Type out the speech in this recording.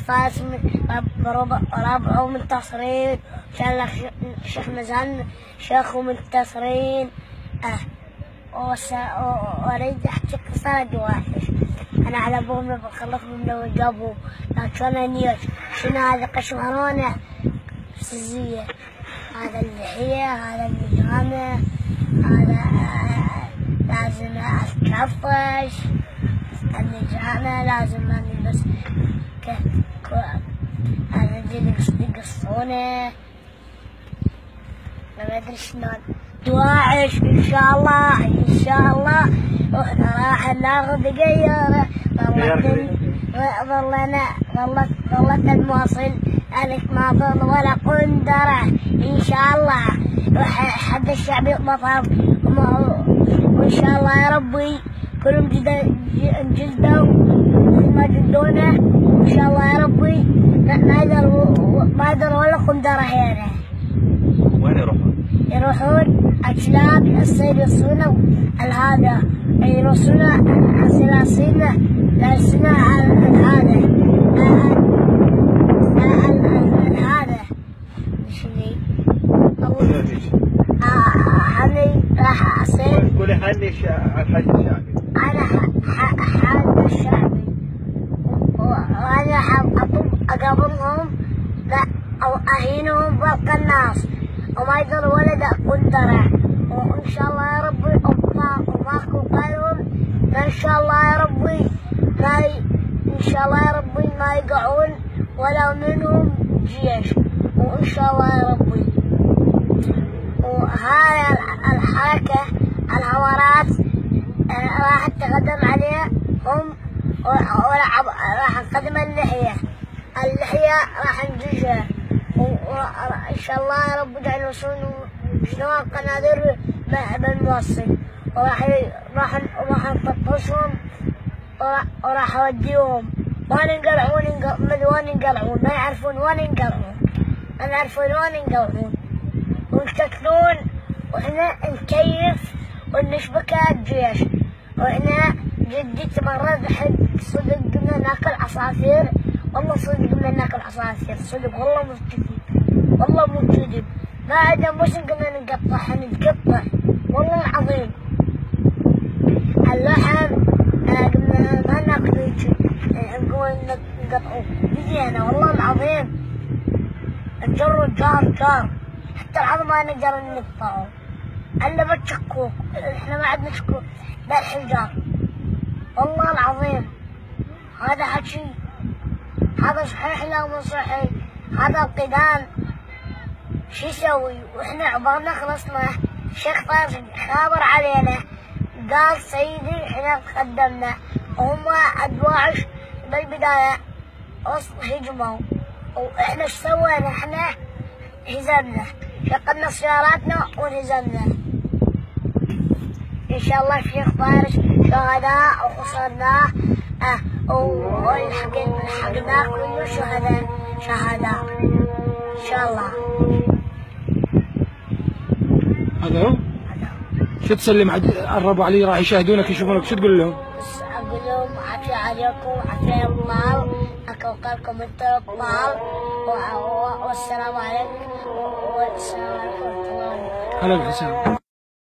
فارس ربعه منتصرين، شال شيخ مزن شيخه منتصرين. واريد احكي قصة جواحش. انا على ابوهم بخلص من وجابوا لكن انا نيش شنو هذا قشمرونه سزيه، هذا اللحيه، هذا النجامه، هذا لازم اتكفش النجامه، لازم ما نلبس هذا يقصونه ما ادري شلون. دواعش ان شاء الله ان شاء الله. واحنا راح ناخذ غيره ظلت المواصل الك ما ظل ولا قندره ان شاء الله. حد الشعب يطمطر وان شاء الله يا ربي كلهم جلدوا ما جلدونا ان شاء الله يا ربي. ما يقدر ولا قندره هنا. وين يروحون؟ يروحون أجلاب الصيد يوصلونه هذا يوصلونه سلاسلنا لسنا هذا هذا شنو؟ هني راح أصير. قولي حني الحج الشعبي. أنا حاج الشعبي وأنا أقابلهم أو أهينهم فوق الناس وما يقدر ولد قندره. وإن شاء الله يا ربي وماكو قالهم إن شاء الله يا ربي إن شاء الله يا ربي ما يقعون ولا منهم جيش وإن شاء الله يا ربي. وهاي الحركة الحوارات راح تقدم عليها هم راح نقدم اللحية راح نجيشها ان شاء الله يا رب. ادعي يوصلون شلون قناديل بالموصل وراح نطفشهم وراح اوديهم وين ينقلعون ما يعرفون وين ينقلعون، ما يعرفون وين ينقلعون ويشتكلون واحنا نكيف ونشبك الجيش. واحنا جدي تمرد حق صدق قمنا ناكل عصافير، والله صدق قمنا ناكل عصافير صدق والله مستفيد والله مو كذب. ما عندنا مش قمنا نتقطع والله العظيم. اللحم قمنا ما ناكل نقول نقطعه بدينا والله العظيم. نجر جار حتى العظم ما نقدر نقطعه الا بالشكوك. احنا ما عندنا شكوك بالحجار والله العظيم. هذا حكي هذا صحيح لا مو صحيح. هذا القدام شو يسوي واحنا عبالنا خلصنا. الشيخ فارس خابر علينا قال سيدي احنا تقدمنا وهم الدواعش بالبدايه هجموا واحنا ايش سوينا؟ احنا هزمنا شقلنا سياراتنا وانهزمنا. ان شاء الله الشيخ فارس شهداء وخسرناه ولحقناه كله شهداء ان شاء الله. هذا هو؟ شو تسلم قربوا علي راح يشاهدونك يشوفونك شو تقول لهم؟ بس اقول لهم عافية عليكم عافية الله اكوكلكم انت الله والسلام عليكم والسلام عليكم ورحمة الله وبركاته. هلا بالحسام.